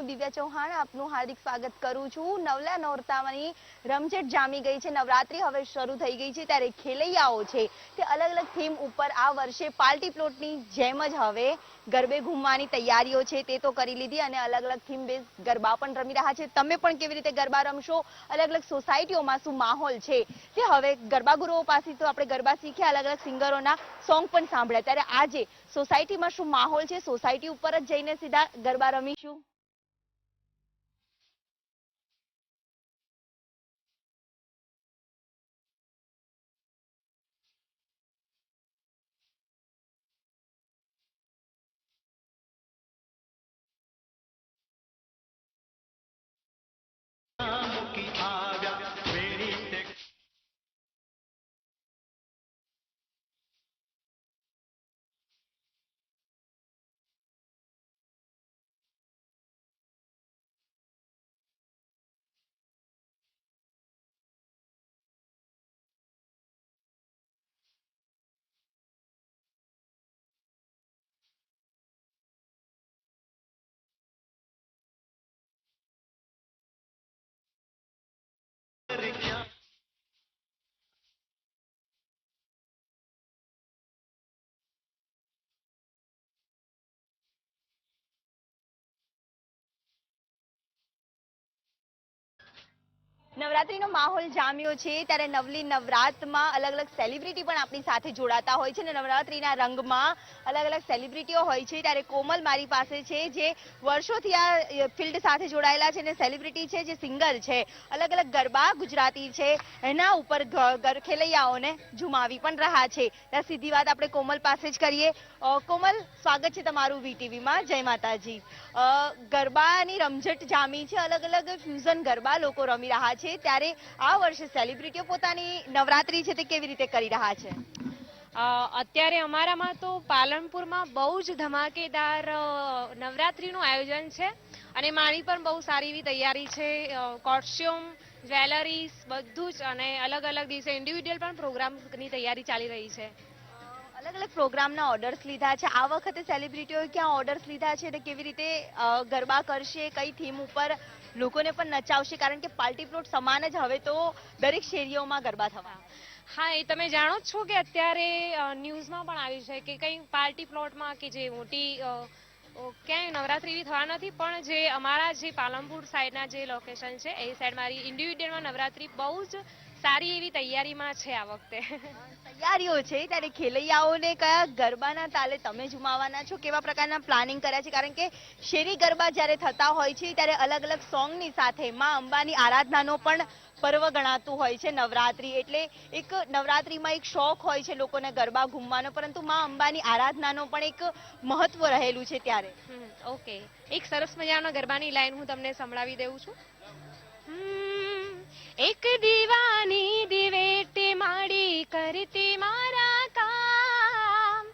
હું દિવ્યા ચૌહાણ આપનું હાર્દિક સ્વાગત કરું છું। નવલા નોરતાની રમઝટ જામી ગઈ છે, નવરાત્રી હવે શરૂ થઈ ગઈ છે, ત્યારે ખેલૈયાઓ છે તે અલગ અલગ થીમ ઉપર આ વર્ષે પાર્ટી પ્લોટની જેમ જ હવે ગરબે ઘૂમવાની તૈયારીઓ છે તે તો કરી લીધી અને અલગ અલગ થીમ બેઝ ગરબા પણ રમી રહ્યા છે। તમે પણ કેવી રીતે ગરબા રમશો, અલગ અલગ સોસાયટીઓમાં શું માહોલ છે તે હવે ગરબા ગુરુઓ પાસેથી તો આપણે ગરબા શીખ્યા, અલગ અલગ સિંગરોના સોંગ પણ સાંભળ્યા, ત્યારે આજે સોસાયટીમાં શું માહોલ છે, સોસાયટી ઉપર જ જઈને સીધા ગરબા રમીશું। નવરાત્રીનો માહોલ જામ્યો છે, ત્યારે નવલી નવરાતમાં અલગ અલગ સેલિબ્રિટી પણ આપણી સાથે જોડાતા હોય છે અને નવરાત્રીના રંગમાં અલગ અલગ સેલિબ્રિટીઓ હોય છે। ત્યારે કોમલ મારી પાસે છે, જે વર્ષોથી આ ફિલ્ડ સાથે જોડાયેલા છે અને સેલિબ્રિટી છે, જે સિંગર છે, અલગ અલગ ગરબા ગુજરાતી છે એના ઉપર ખેલૈયાઓને ઝુમાવી પણ રહ્યા છે। ત્યાં સીધી વાત આપણે કોમલ પાસે જ કરીએ। કોમલ, સ્વાગત છે તમારું વીટીવીમાં। જય માતાજી। ગરબાની રમઝટ જામી છે, અલગ અલગ ફ્યુઝન ગરબા લોકો રમી રહ્યા છે, ત્યારે આ વર્ષે સેલિબ્રિટીઓ પોતાની નવરાત્રી છે તે કેવી રીતે કરી રહ્યા છે? અત્યારે અમારામાં તો પાલનપુરમાં બહુ જ ધમાકેદાર નવરાત્રીનું આયોજન છે અને મારી પણ બહુ સારી એવી તૈયારી છે। કોસ્ટ્યુમ, જ્વેલરીઝ બધું જ, અને અલગ અલગ દિવસે ઇન્ડિવિડ્યુઅલ પણ પ્રોગ્રામની તૈયારી ચાલી રહી છે। અલગ અલગ પ્રોગ્રામના ઓર્ડર્સ લીધા છે, આ વખતે સેલિબ્રિટીઓએ ક્યાં ઓર્ડર્સ લીધા છે અને કેવી રીતે ગરબા કરશે, કઈ થીમ ઉપર લોકોને પણ નચાવશે, કારણ કે પાર્ટી પ્લોટ સમાન જ હવે તો દરેક શેરીઓમાં ગરબા થવા। હા, એ તમે જાણો જ છો કે અત્યારે ન્યૂઝમાં પણ આવ્યું છે કે કંઈ પાર્ટી પ્લોટમાં કે જે મોટી ક્યાંય નવરાત્રી થવા નથી, પણ જે અમારા જે પાલનપુર સાઈડના જે લોકેશન છે એ સાઈડ મારી ઇન્ડિવિડ્યુઅલમાં નવરાત્રી બહુ જ સારી એવી તૈયારીમાં છે આ વખતે। તૈયારીઓ છે, ત્યારે ખેલૈયાઓને કયા ગરબાના તાલે તમે ઝુમાવાના છો, કેવા પ્રકારના પ્લાનિંગ કર્યા છે? કારણ કે શેરી ગરબા જ્યારે થતા હોય છે ત્યારે અલગ અલગ સોંગની સાથે માં અંબાની આરાધનાનો પણ પર્વ ગણાતું હોય છે નવરાત્રી, એટલે એક નવરાત્રીમાં એક શોખ હોય છે લોકોને ગરબા ઘૂમવાનો, પરંતુ માં અંબાની આરાધનાનો પણ એક મહત્વ રહેલું છે। ત્યારે ઓકે, એક સરસ મજાનો ગરબાની લાઈન હું તમને સંભળાવી દઉં છું। એક દીવાની દિવેટી માડી કરતી મારા કામ,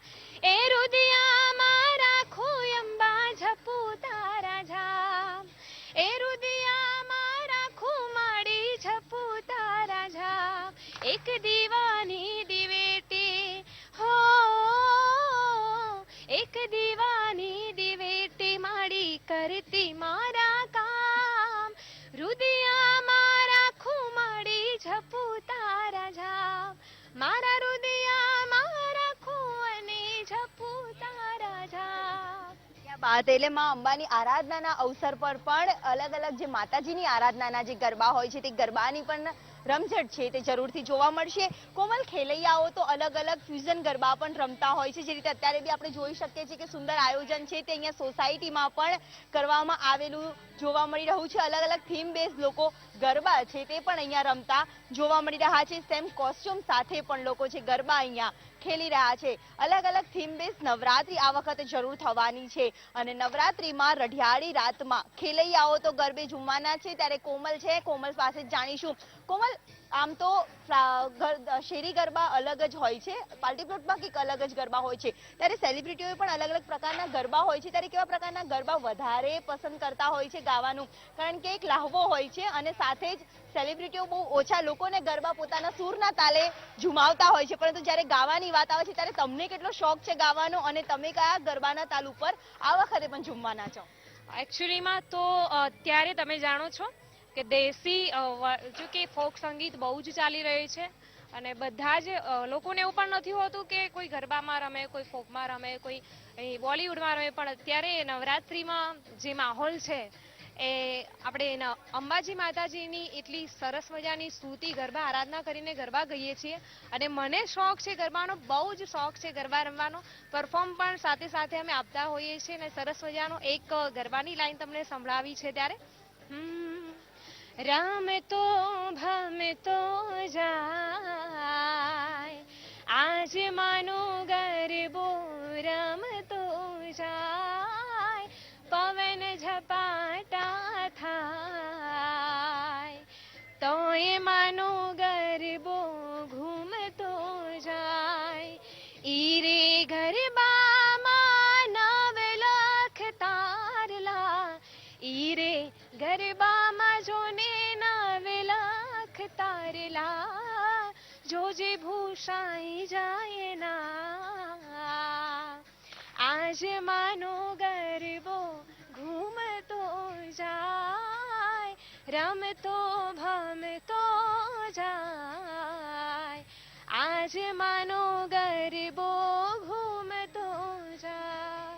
એ રુદિયામાં રાખું અંબા ઝપું તારા ઝામ, એ રુદિયામાં રાખું માડી ઝપું તારા ઝામ, એક દીવાની દિવેટી હો, એક દીવાની દિવેટી માડી કરતી મારા કામ, રુદિયામાં રાખું માડી ઝપું તારા ઝામ, મારા રુદિયામાં રાખું અને ઝપું તારા ઝામ। બાત, એટલે માં અંબાની આરાધનાના અવસર પર પણ અલગ અલગ જે માતાજીની આરાધનાના જે ગરબા હોય છે તે ગરબાની પણ રમઝટ છે તે જરૂરથી જોવા મળશે। કોમલ, ખેલૈયાઓ તો અલગ અલગ ફ્યુઝન ગરબા પણ રમતા હોય છે, જે રીતે અત્યારે બી આપણે જોઈ શકીએ છીએ કે સુંદર આયોજન છે તે અહીંયા સોસાયટીમાં પણ કરવામાં આવેલું જોવા મળી રહ્યું છે। અલગ અલગ થીમ બેઝ લોકો ગરબા છે તે પણ અહીંયા રમતા જોવા મળી રહ્યા છે, સેમ કોસ્ટ્યુમ સાથે પણ લોકો છે ગરબા અહીંયા ખેલી રહ્યા છે। અલગ અલગ થીમ બેઝ નવરાત્રી આ વખતે જરૂર થવાની છે અને નવરાત્રીમાં રઢિયાળી રાતમાં ખેલૈયાઓ તો ગરબે ઝૂમવાના છે। ત્યારે કોમલ છે, કોમલ પાસે જ જાણીશું। કોમલ, આમ તો શેરી ગરબા અલગ જ હોય છે, પાર્ટી પ્લોટમાં કંઈક અલગ જ ગરબા હોય છે, ત્યારે સેલિબ્રિટીઓ પણ અલગ અલગ પ્રકારના ગરબા હોય છે, ત્યારે કેવા પ્રકારના ગરબા વધારે પસંદ કરતા હોય છે ગાવાનું? કારણ કે એક લાહવો હોય છે અને સાથે જ સેલિબ્રિટીઓ બહુ ઓછા લોકોને ગરબા પોતાના સૂરના તાલે ઝુમાવતા હોય છે, પરંતુ જ્યારે ગાવાની વાત આવે છે ત્યારે તમને કેટલો શોખ છે ગાવાનો અને તમે કયા ગરબાના તાલ ઉપર આ વખતે પણ ઝૂમવાના છો? એકચ્યુઅલીમાં તો અત્યારે તમે જાણો છો કે દેશી જો કે ફોક સંગીત બહુ જ ચાલી રહ્યું છે અને બધા જ લોકોને એવું પણ નથી હોતું કે કોઈ ગરબામાં રમે, કોઈ ફોકમાં રમે, કોઈ બોલિવૂડમાં રમે, પણ અત્યારે નવરાત્રિમાં જે માહોલ છે એ આપણે અંબાજી માતાજીની એટલી સરસ મજાની સ્તુતિ ગરબા આરાધના કરીને ગરબા ગઈએ છીએ અને મને શોખ છે ગરબાનો, બહુ જ શોખ છે ગરબા રમવાનો. પરફોર્મ પણ સાથે સાથે અમે આપતા હોઈએ છીએ અને સરસ મજાનો એક ગરબાની લાઈન તમને સંભળાવી છે ત્યારે રામ તો ભમતો જાય આજ માનો ગરબો રમતો જાય પવન ઝપાટા થાય તોય માનો ગરબો ઘૂમતો જાય ઈ રે ગરબામાં નવ લાખ તારલા ઈ રે ગરબામાં જોને નવ લાખ તારલા જોજે ભૂષાઈ જાય ના આજ માનો ગરબો ઘૂમતો જાય રમતો ભમતો જાય આજ માનો ગરબો ઘૂમતો જાય.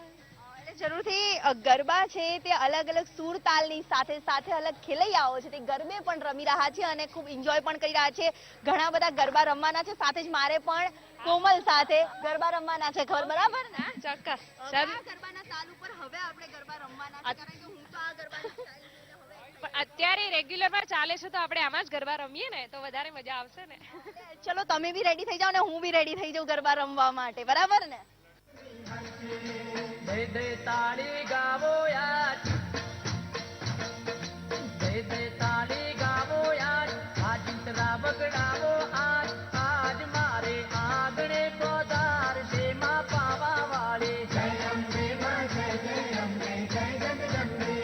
જરૂરથી ગરબા છે તે અલગ અલગ સૂર તાલની સાથે સાથે અલગ ખેલૈયાઓ છે તે ગરબે પણ રમી રહ્યા છે અને ખૂબ એન્જોય પણ કરી રહ્યા છે. ઘણા બધા ગરબા રમવાના છે, સાથે જ મારે પણ કોમલ સાથે ગરબા રમવાના છે, ખબર બરાબર ને? ચોક્કસ. ગરબાના તાલ ઉપર હવે આપણે ગરબા રમવાના છે, કારણ કે હું તો આ ગરબાની સ્ટાઇલ અત્યારે રેગ્યુલર માં ચાલે છે તો આપણે આમાં જ ગરબા રમીએ ને તો વધારે મજા આવશે ને. ચલો તમે બી રેડી થઈ જાઓ ને હું બી રેડી થઈ જાઉં ગરબા રમવા માટે, બરાબર ને? દે દે તાળી ગાવો યાર, દે દે તાળી ગાવો યાર, આ જીતરા બગડાવો આજ, આજ મારે આંગણે પધાર છે માં પાવા વાળી. જય અંબે માં જય જય અંબે, જય જગદંબે,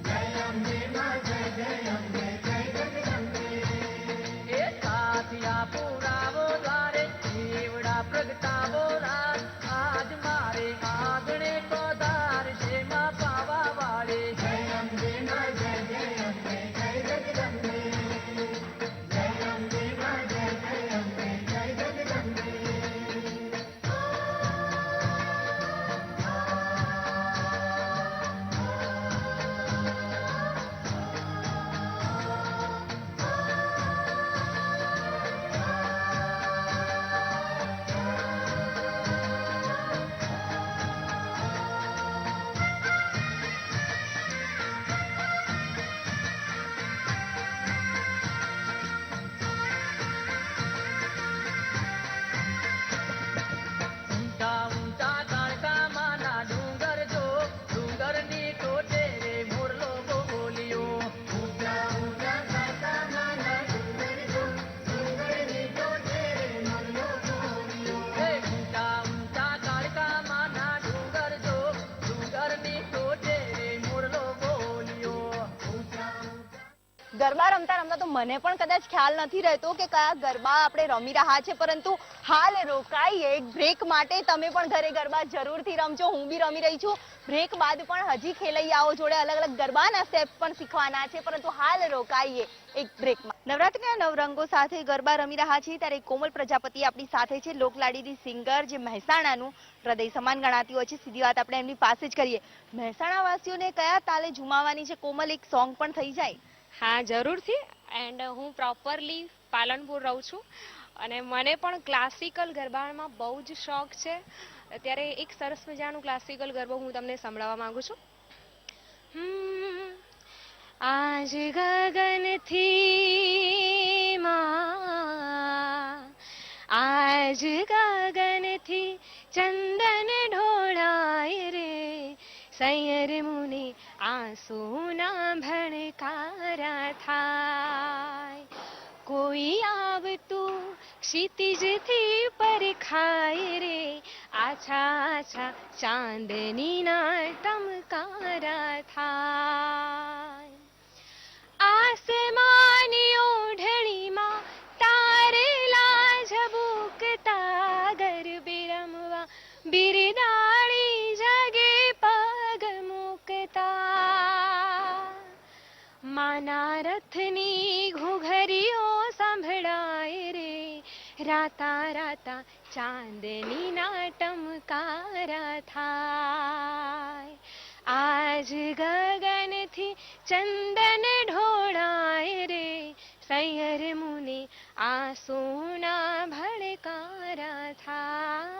જય અંબે માં જય જય અંબે, જય જગદંબે. એ સાથિયા પુરાવો દ્વારે જીવડા પ્રગટાવો રાત, આજ મારે આંગણે પધાર છે માં પાવા વાળી. જય અંબે માં જય જય અંબે, જય જગદંબે, જય અંબે માં જય જય અંબે, જય જગદંબે. ઊંચા ઊંચા કાળકામાંના ડુંગર જો, ડુંગરની ટોચે રે મોરલો બોલ્યો. ઊંચા ઊંચા કાળકામાંના ડુંગર જો, ડુંગરની ટોચે રે મોરલો બોલ્યો. હે ઊંચા ઊંચા કાળકામાંના ડુંગર જો, ડુંગરની ટોચે રે મોરલો બોલ્યો. ઊંચા ગરબા રમતા રમતા તો મને પણ કદાચ ખ્યાલ નથી રહેતો કે કયા ગરબા આપણે રમી રહ્યા છે, પરંતુ હાલ રોકાઈએ એક બ્રેક માટે. તમે પણ ઘરે ગરબા જરૂરથી રમજો, હું બી રમી રહી છું. બ્રેક બાદ પણ હજી ખેલૈયાઓ જોડે અલગ અલગ ગરબાના સ્ટેપ પણ શીખવાના છે, પરંતુ હાલ રોકાઈએ એક બ્રેકમાં. નવરાત્રિના નવરંગો સાથે ગરબા રમી રહ્યા છીએ ત્યારે કોમલ પ્રજાપતિ આપણી સાથે છે, લોકલાડીની સિંગર જે મહેસાણાનું હૃદય સમાન ગણાતી હોય છે. સીધી વાત આપણે એમની પાસે જ કરીએ. મહેસાણા વાસીઓને કયા તાલે ઝુમાવવાની છે કોમલ? એક સોંગ પણ થઈ જાય. હા જરૂરથી. એન્ડ હું પ્રોપરલી પાલનપુર રહું છું અને મને પણ ક્લાસિકલ ગરબામાં બહુ જ શોખ છે. અત્યારે એક સરસ મજાનું ક્લાસિકલ ગરબો હું તમને સંભળાવવા માંગુ છું. આજ ગગનથી માં, આજ ગગનથી ચંદન ઢોળાય રે, સૈયર મુને આંસુના ભણકારા થાય, કોઈ આવતું ક્ષિતિજથી પરખાય રે, આછા આછા ચાંદનીના ટમકારા થાય. આસમાની ઓઢણીમાં તારેલા ઝબૂકતા ગરબે રમવા બિરદાળી જગે પગ મૂકતા, માના રથની ઘૂઘરીઓ સાંભળાય રે, રાતા રાતા ચાંદની ના ટમકારા થાય. આજ ગગનથી ચંદન ઢોળાય રે, સૈયર મુને આસુના ભડકારા થાય.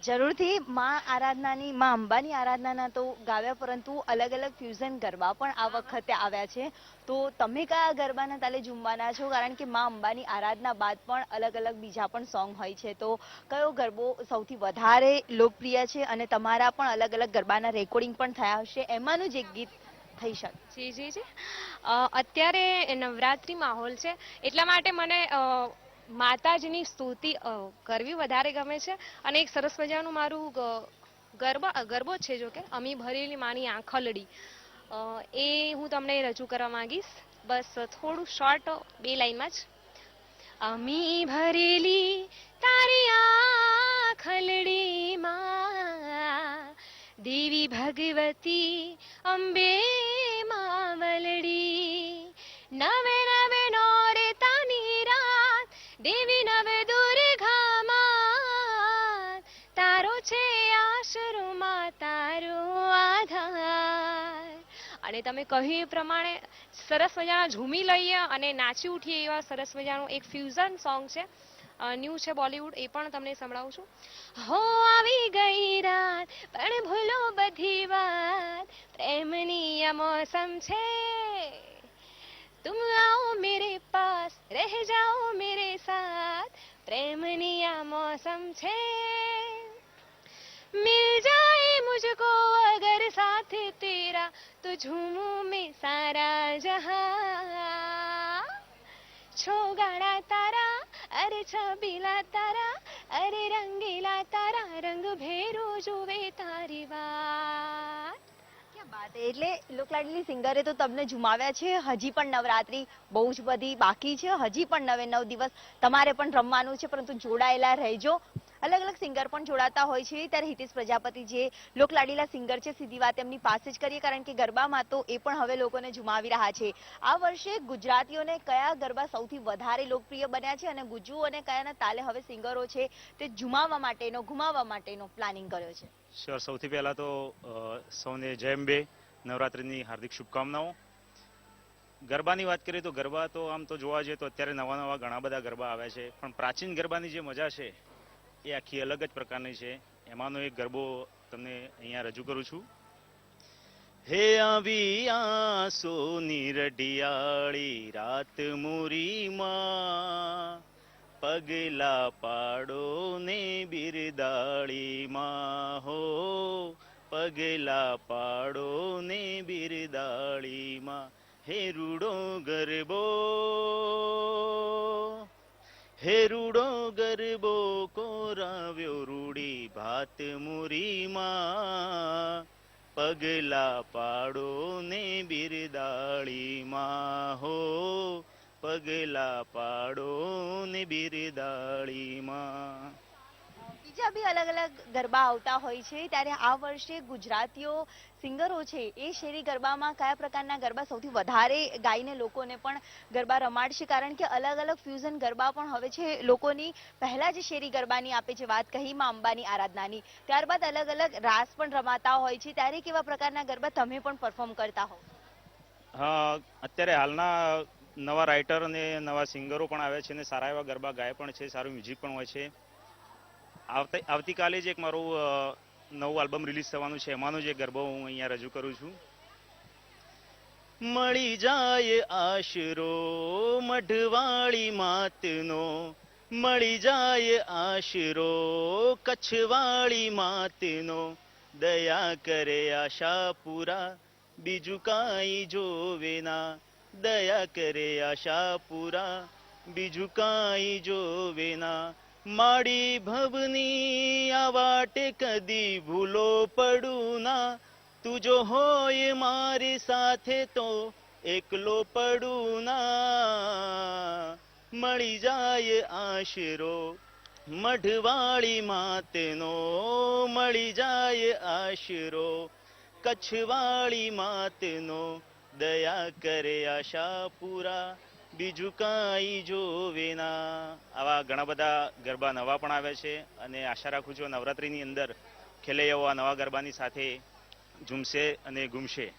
જરૂરથી માં આરાધનાની, માં અંબાની આરાધનાના તો ગાવ્યા, પરંતુ અલગ અલગ ફ્યુઝન ગરબા પણ આ વખતે આવ્યા છે. તો તમે કયા ગરબાના તાલે ઝૂમવાના છો? કારણ કે માં અંબાની આરાધના બાદ પણ અલગ અલગ બીજા પણ સોંગ હોય છે, તો કયો ગરબો સૌથી વધારે લોકપ્રિય છે? અને તમારા પણ અલગ અલગ ગરબાના રેકોર્ડિંગ પણ થયા હશે, એમાંનું જ એક ગીત થઈ શકે. જી જી જી. અત્યારે નવરાત્રી માહોલ છે, એટલા માટે મને માતાજીની સ્તુતિ કરવી વધારે ગમે છે. અને એક સરસ મજાનું મારું ગરબો છે, જો કે અમી ભરેલી માની આંખલડી, એ હું તમને રજૂ કરવા માંગીશ. બસ થોડું શોર્ટ 2 લાઈનમાં જ. અમી ભરેલી તારી આંખલડીમાં, દેવી ભગવતી અંબે માવલડી, નવે નવે નોરતાની રાત, દેવી નવે દુર્ગામાં, તારો છે આશરો માં તારો આધાર. અને તમે કહ્યું એ પ્રમાણે સરસ મજાના ઝૂમી લઈએ અને નાચી ઉઠીએ એવા સરસ મજાનું એક ફ્યુઝન સોંગ છે, ન્યૂ છે બોલિવૂડ, એ પણ તમને સંભળાવું છું. હો આવી ગઈ રાત પણ ભૂલો બધી વાત, પ્રેમની આ મોસમ છે, तुम आओ मेरे पास रह जाओ मेरे साथ, प्रेमनी आ मौसम छे, मिल जाए मुझको अगर साथ तेरा, तो झूमूं मैं सारा जहां. छो गाड़ा तारा, अरे छबीला तारा, अरे रंगीला तारा, રંગ ભેરો જોવે તારી વાત. એટલે લોકલાડલી સિંગરે તો તમને ઝુમાવ્યા છે. હજી પણ નવરાત્રી બહુ જ બધી બાકી છે, હજી પણ 9 દિવસ તમારે પણ રમવાનું છે, પરંતુ જોડાયેલા રહેજો. અલગ અલગ સિંગર પણ જોડાતા હોય છે. ત્યારે હિતેશ પ્રજાપતિ જે લોકલાડીલા સિંગર છે, સીધી વાત એમની પાસે જ કરીએ, કારણ કે ગરબામાં તો એ પણ હવે લોકોને ઝુમાવી રહ્યા છે. આ વર્ષે ગુજરાતીઓને કયા ગરબા સૌથી વધારે લોકપ્રિય બન્યા છે, અને ગુજ્જુ અને કયાના તાલે હવે સિંગરો છે તે ઝુમાવવા માટેનો, ઘુમાવવા માટેનો પ્લાનિંગ કર્યો છે? શ્યોર. સૌથી પહેલા તો સૌને જય અંબે, નવરાત્રિની હાર્દિક શુભકામનાઓ. ગરબાની વાત કરીએ તો ગરબા તો આમ તો જોવા જઈએ તો અત્યારે નવા નવા ઘણા બધા ગરબા આવ્યા છે, પણ પ્રાચીન ગરબાની જે મજા છે એ આખી અલગ જ પ્રકારની છે. એમાંનો એક ગરબો તમને અહીંયા રજૂ કરું છું. હે આવી આસોની રઢિયાળી રાત મુરીમાં, પગલા પાડો ને બિરદાળી માં, હો પગલા પાડો ને બિરદાળી માં, હે રૂડો ગરબો, હે રૂડો ગરબો કોરાવ્યો રૂડી ભાત મુરીમાં, પગલા પાડો ને બિરદાળી માં, હો પગલા પાડો ને બિરદાળી માં. બીજા બી અલગ અલગ ગરબા આવતા હોય છે, ત્યારે આ વર્ષે ગુજરાતીઓ સિંગરો છે એ શેરી ગરબામાં કયા પ્રકારના ગરબા સૌથી વધારે ગાઈને લોકોને પણ ગરબા રમાડશે? કારણ કે અલગ અલગ ફ્યુઝન ગરબા પણ હવે છે લોકોની. પહેલા જે શેરી ગરબાની આપે છે વાત કહી માં અંબાની આરાધનાની, ત્યારબાદ અલગ અલગ રાસ પણ રમાતા હોય છે, ત્યારે કેવા પ્રકારના ગરબા તમે પણ પરફોર્મ કરતા હો? હા, અત્યારે હાલના નવા રાઇટર અને નવા સિંગરો પણ આવે છે અને સારા એવા ગરબા ગાય પણ છે, સારું મ્યુઝિક પણ હોય છે. આવતીકાલે જ એક મારું નવું આલ્બમ રિલીઝ થવાનું છે, એમાંનો જ એક ગરબો હું અહીંયા રજૂ કરું છું. મળી જાય આશરો મઢવાળી માતનો, મળી જાય આશરો કચ્છવાળી માતનો, દયા કરે આશાપુરા બીજું કાંઈ જોવે ના, દયા કરે આશાપુરા બીજું કાંઈ જોવે ના, માડી ભવની આ વાટે કદી ભૂલો પડું ના, તું જો હોય મારી સાથે તો એકલો પડું ના, મળી જાય આશરો મઢવાળી માતનો, મળી જાય આશરો કચ્છવાળી માતનો દયા કરે આશાપુરા બીજું કાંઈ જોવે ના. આવા ઘણા બધા ગરબા નવા પણ આવ્યા છે અને આશા રાખું છું નવરાત્રિની અંદર ખેલૈયાઓ આ નવા ગરબાની સાથે ઝૂમશે અને ગુમશે.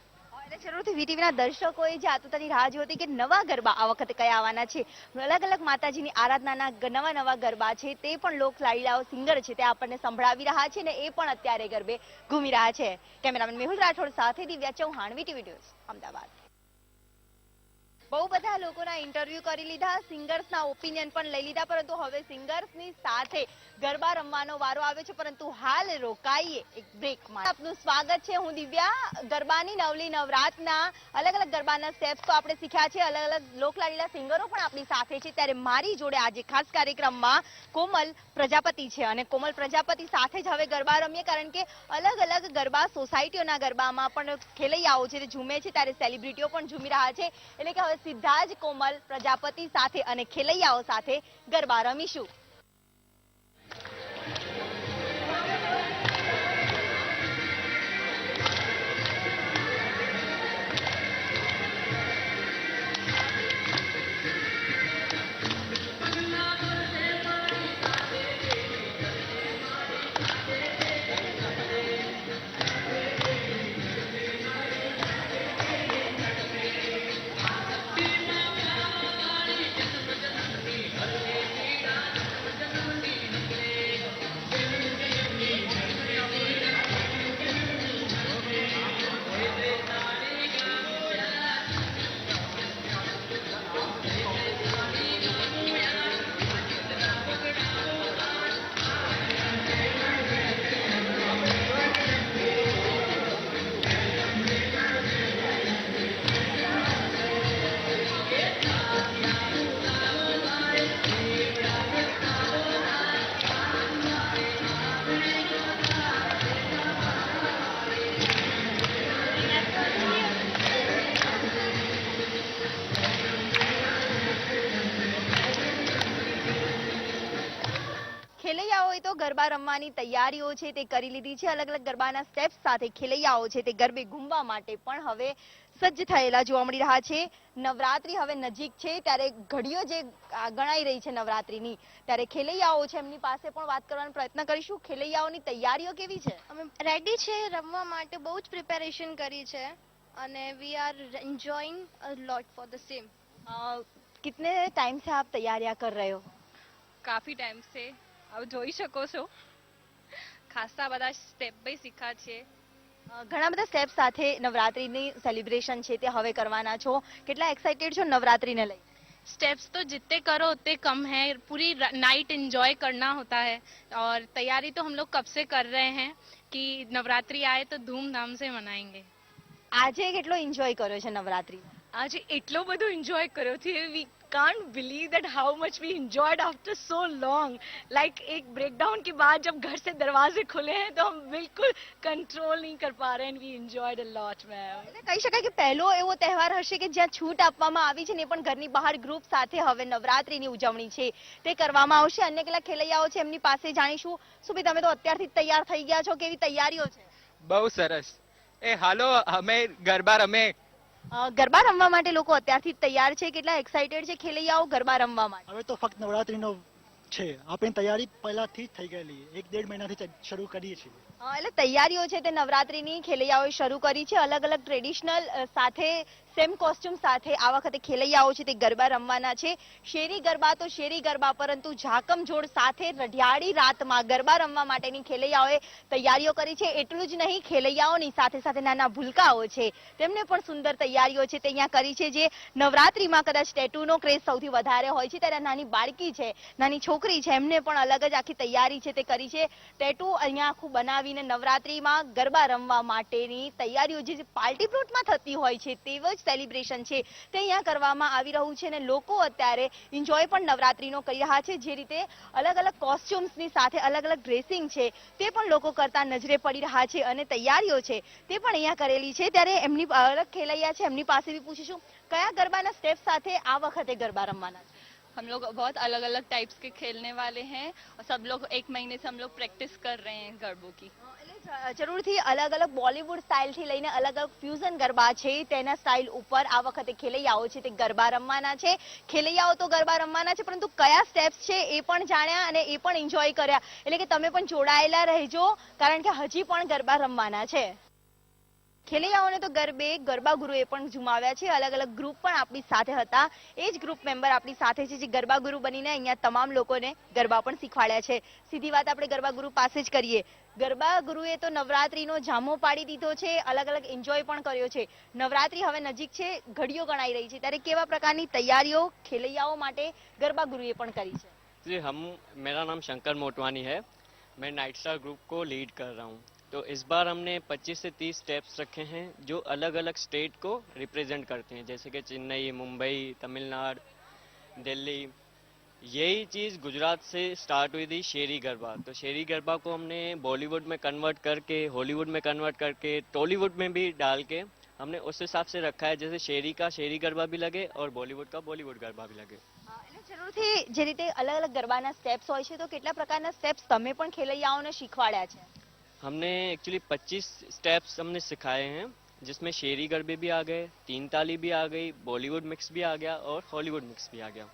એટલે જરૂરથી વીટીવીના દર્શકોએ જે આતુરતાની રાહ જોઈ હતી કે નવા ગરબા આ વખતે કયા આવવાના છે, અલગ અલગ માતાજીની આરાધનાના નવા નવા ગરબા છે, તે પણ લોક લાડીલાઓ સિંગર છે તે આપણને સંભળાવી રહ્યા છે ને એ પણ અત્યારે ગરબે ઘૂમી રહ્યા છે. કેમેરામેન મેહુલ રાઠોડ સાથે દિવ્યા ચૌહાણ, વીટીવી ન્યૂઝ, અમદાવાદ. બહુ બધા લોકોના ઇન્ટરવ્યુ કરી લીધા, સિંગર્સના ઓપિનિયન પણ લઈ લીધા, પરંતુ હવે સિંગર્સની સાથે ગરબા રમવાનો વારો આવ્યો છે. પરંતુ હાલ રોકાઈએ એક બ્રેકમાં. આપનું સ્વાગત છે, હું દિવ્યા. ગરબાની નવલી નવરાતના અલગ અલગ ગરબાના સ્ટેપ્સ તો આપણે શીખ્યા છે, અલગ અલગ લોકલાડીલા સિંગરો પણ આપણી સાથે છે. ત્યારે મારી જોડે આજે ખાસ કાર્યક્રમમાં કોમલ પ્રજાપતિ છે અને કોમલ પ્રજાપતિ સાથે જ હવે ગરબા રમીએ, કારણ કે અલગ અલગ ગરબા સોસાયટીઓના ગરબામાં પણ ખેલૈયાઓ છે તે ઝૂમે છે, ત્યારે સેલિબ્રિટીઓ પણ ઝૂમી રહ્યા છે. એટલે કે હવે સીધા જ કોમલ પ્રજાપતિ સાથે અને ખેલૈયાઓ સાથે ગરબા રમીશું. ખેલૈયાઓએ તો ગરબા રમવાની તૈયારીઓ છે તે કરી લીધી છે. અલગ અલગ ગરબાના સ્ટેપ્સ સાથે ખેલૈયાઓ છે તે ગરબે ઘૂમવા માટે પણ હવે સજ્જ થયેલા જોવા મળી રહ્યા છે. નવરાત્રી હવે નજીક છે, ત્યારે ઘડીઓ જે ગણાઈ રહી છે નવરાત્રીની, ત્યારે ખેલૈયાઓ છે એમની પાસે પણ વાત કરવાનો પ્રયત્ન કરીશું. ખેલૈયાઓની તૈયારીઓ કેવી છે? અમે રેડી છે રમવા માટે, બહુ જ પ્રિપેરેશન કરી છે અને we are enjoying a lot for the same. कितने टाइम से आप तैयारियां कर रहे हो? કાફી ટાઈમ છે, હવે જોઈ શકો છો ખાસા બધા સ્ટેપ બી શીખ્યા છે. ઘણા બધા સ્ટેપ સાથે નવરાત્રીની સેલિબ્રેશન છે તે હવે કરવાના છો, કેટલા એક્સાઇટેડ છો નવરાત્રીને લઈ? स्टेप्स तो जितने करो उतने कम है, पूरी नाइट एंजॉय करना होता है और तैयारी तो हम लोग कब से कर रहे हैं कि नवरात्रि आए तो धूमधाम से मनाएंगे. આજે કેટલો એન્જોય કર્યો છે નવરાત્રી? आज इतलो બધો एंजॉय કર્યો છે, we can't believe that how much we enjoyed after so long. Like एक ब्रेकडाउन के बाद जब घर से दरवाजे खुले हैं तो हम बिल्कुल कंट्रोल नहीं कर पा रहे हैं. We enjoyed a lot, ma'am. એટલે કહી શકાય કે પહેલો એવો તહેવાર હશે કે જ્યાં છૂટ આપવામાં આવી છે ને પણ ઘરની બહાર ગ્રુપ સાથે હવે નવરાત્રીની ઉજવણી છે તે કરવામાં આવશે. અન્ય કેટલાક ખેલૈયાઓ છે એમની પાસે જાણીશું. શું ભાઈ, તમે તો અત્યારથી જ તૈયાર થઈ ગયા છો, કેવી તૈયારીઓ છે? બહુ સરસ. એ હાલો અમે ગરબા રમે. ગરબા રમવા માટે લોકો અત્યારથી જ તૈયાર છે, કેટલા એક્સાઇટેડ છે ખેલૈયાઓ ગરબા રમવા માટે? હવે તો ફક્ત નવરાત્રીનો છે, આપણી તૈયારી પહેલાથી જ થઈ ગયેલી, 1-1.5 મહિનાથી શરૂ કરીએ છીએ. એટલે તૈયારીઓ છે તે નવરાત્રીની ખેલૈયાઓએ શરૂ કરી છે. અલગ અલગ ટ્રેડિશનલ સાથે સેમ કોસ્ટ્યુમ સાથે આ વખતે ખેલૈયાઓ છે તે ગરબા રમવાના છે. શેરી ગરબા તો શેરી ગરબા, પરંતુ ઝાકમઝોળ સાથે રઢિયાળી રાતમાં ગરબા રમવા માટેની ખેલૈયાઓએ તૈયારીઓ કરી છે. એટલું જ નહીં, ખેલૈયાઓની સાથે સાથે નાના ભૂલકાઓ છે તેમને પણ સુંદર તૈયારીઓ છે તે અહીંયા કરી છે. જે નવરાત્રીમાં કદાચ ટેટુનો ક્રેઝ સૌથી વધારે હોય છે, ત્યારે નાની બાળકી છે, નાની છોકરી છે, એમને પણ અલગ જ આખી તૈયારી છે તે કરી છે. ટેટુ અહીંયા આખું બનાવીને નવરાત્રીમાં ગરબા રમવા માટેની તૈયારીઓ જે પાર્ટી પ્લોટમાં થતી હોય છે તેવું જ સેલિબ્રેશન છે તે અહીંયા કરવામાં આવી રહ્યું છે. અને લોકો અત્યારે એન્જોય પણ નવરાત્રીનો કરી રહ્યા છે. જે રીતે અલગ અલગ કોસ્ટ્યુમ્સની સાથે અલગ અલગ ડ્રેસિંગ છે તે પણ લોકો કરતા નજરે પડી રહ્યા છે અને તૈયારીઓ છે તે પણ અહીંયા કરેલી છે. ત્યારે એમની અલગ ખેલૈયા છે એમની પાસે બી પૂછીશું કયા ગરબાના સ્ટેપ સાથે આ વખતે ગરબા રમવાના છે? हम लोग बहुत अलग अलग टाइप्स के खेलने वाले हैं और सब लोग 1 महीने से हम लोग प्रैक्टिस कर रहे हैं गरबों की. એટલે જરૂરથી અલગ અલગ બોલિવૂડ સ્ટાઇલથી લઈને અલગ અલગ ફ્યુઝન ગરબા છે તેના સ્ટાઇલ ઉપર આ વખતે ખેલૈયાઓ છે તે ગરબા રમવાના છે. ખેલૈયાઓ તો ગરબા રમવાના છે, પરંતુ કયા સ્ટેપ્સ છે એ પણ જાણ્યા અને એ પણ એન્જોય કર્યા. એટલે કે તમે પણ જોડાયેલા રહેજો, કારણ કે હજી પણ ગરબા રમવાના છે. ખેલૈયાઓને તો ગરબે ગરબા ગુરુએ પણ ઝુમાવ્યા છે. અલગ અલગ ગ્રુપ પણ આપણી સાથે હતા. એ જ ગ્રુપ મેમ્બર આપણી સાથે છે જે ગરબા ગુરુ બનીને અહીંયા તમામ લોકોને ગરબા પણ શીખવાડ્યા છે. સીધી વાત આપણે ગરબા ગુરુ પાસે જ કરીએ. ગરબા ગુરુએ તો નવરાત્રીનો જામો પાડી દીધો છે, અલગ અલગ એન્જોય પણ કર્યો છે. નવરાત્રી હવે નજીક છે, ઘડીઓ ગણાઈ રહી છે, ત્યારે કેવા પ્રકારની તૈયારીઓ ખેલૈયાઓ માટે ગરબા ગુરુએ પણ કરી છે? जी मेरा नाम शंकर मोटवानी है. मैं नाइट स्टार ग्रुप को लीड कर रहा हूँ. तो इस बार हमने 25 से 30 स्टेप्स रखे हैं जो अलग अलग स्टेट को रिप्रेजेंट करते हैं, जैसे कि चेन्नई, मुंबई, तमिलनाडु, दिल्ली. यही चीज़ गुजरात से स्टार्ट हुई थी शेरी गरबा. तो शेरी गरबा को हमने बॉलीवुड में कन्वर्ट करके, हॉलीवुड में कन्वर्ट करके, टॉलीवुड में भी डाल के हमने उस हिसाब से रखा है, जैसे शेरी का शेरी गरबा भी लगे और बॉलीवुड का बॉलीवुड गरबा भी लगे. એટલે જરૂરથી જે રીતે અલગ અલગ ગરબાના સ્ટેપ્સ હોય છે, તો કેટલા પ્રકારના સ્ટેપ્સ તમે પણ ખેલૈયાઓને શીખવાડ્યા છે? हमने एक्चुअली 25 स्टेप्स हमने सिखाए हैं, जिसमें शेरी गरबे भी आ गए, तीन ताली भी आ गई, बॉलीवुड मिक्स भी आ गया और हॉलीवुड मिक्स भी आ गया.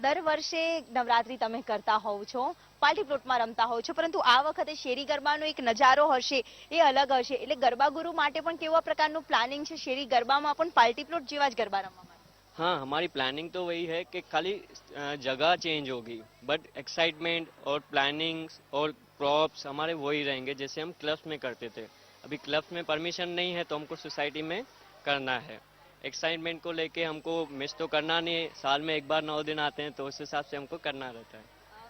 દર વર્ષે નવરાત્રી તમે કરતા હોવ છો, પાર્ટી પ્લોટમાં રમતા હોવ છો, પરંતુ આ વખતે શેરી ગરબાનો એક નજારો હશે, એ અલગ હશે. એટલે ગરબા ગુરુ માટે પણ કેવા પ્રકારનું પ્લાનિંગ છે શેરી ગરબામાં પણ પાર્ટી પ્લોટ જેવા જ ગરબા રમવા માટે? हाँ, हमारी प्लानिंग तो वही है कि खाली जगह चेंज होगी, बट एक्साइटमेंट और प्लानिंग और प्रॉप्स हमारे वही रहेंगे जैसे हम क्लब्स में करते थे. अभी क्लब्स में परमिशन नहीं है, तो हमको सोसाइटी में करना है. एक्साइटमेंट को लेके हमको मिस तो करना नहीं है. साल में एक बार 9 दिन आते हैं, तो उस हिसाब से हमको करना रहता है.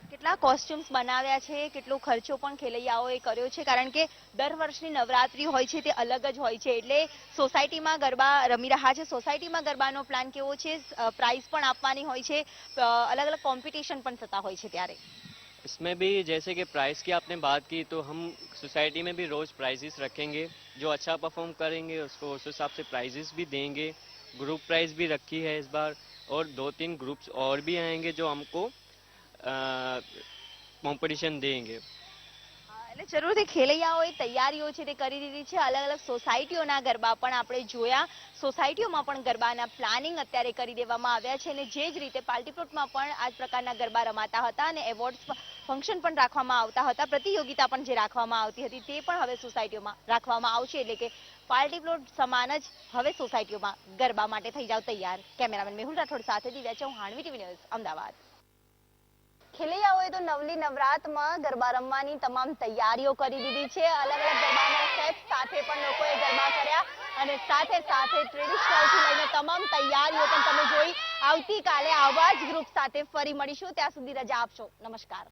કેટલા કોસ્ટ્યુમ્સ બનાવ્યા છે, કેટલો ખર્ચો પણ ખેલૈયાઓએ કર્યો છે? કારણ કે દર વર્ષની નવરાત્રી હોય છે તે અલગ જ હોય છે. એટલે સોસાયટીમાં ગરબા રમી રહ્યા છે, સોસાયટીમાં ગરબાનો પ્લાન કેવો છે? પ્રાઇઝ પણ આપવાની હોય છે, અલગ અલગ કોમ્પિટિશન પણ થતા હોય છે. ત્યારે इसमें भी जैसे कि प्राइस की आपने बात की, तो हम सोसाइटी में भी रोज़ प्राइजेस रखेंगे. जो अच्छा परफॉर्म करेंगे उसको उस हिसाब से प्राइजेस भी देंगे. ग्रुप प्राइज भी रखी है इस बार, और 2-3 ग्रुप्स और भी आएंगे जो हमको कॉम्पिटिशन देंगे. એટલે જરૂરથી ખેલૈયાઓએ તૈયારીઓ છે તે કરી દીધી છે. અલગ અલગ સોસાયટીઓના ગરબા પણ આપણે જોયા. સોસાયટીઓમાં પણ ગરબાના પ્લાનિંગ અત્યારે કરી દેવામાં આવ્યા છે, અને જે જ રીતે પાર્ટી પ્લોટમાં પણ આ જ પ્રકારના ગરબા રમાતા હતા અને એવોર્ડ્સ ફંક્શન પણ રાખવામાં આવતા હતા. પ્રતિયોગિતા પણ જે રાખવામાં આવતી હતી તે પણ હવે સોસાયટીઓમાં રાખવામાં આવશે. એટલે કે પાર્ટી પ્લોટ સમાન જ હવે સોસાયટીઓમાં ગરબા માટે થઈ જાવ તૈયાર. કેમેરામેન મેહુલ રાઠોડ સાથે દિવ્યા ચૌહાણ, વીટીવી ન્યૂઝ, અમદાવાદ. ખેલૈયાઓએ તો નવલી નવરાતમાં ગરબા રમવાની તમામ તૈયારીઓ કરી દીધી છે. અલગ અલગ ગરબાના સ્ટેપ સાથે પણ લોકોએ ગરબા કર્યા, અને સાથે સાથે ટ્રેડિશનલથી લઈને તમામ તૈયારીઓ પણ તમે જોઈ. આવતીકાલે આવા જ ગ્રુપ સાથે ફરી મળીશું. ત્યાં સુધી રજા આપશો. નમસ્કાર.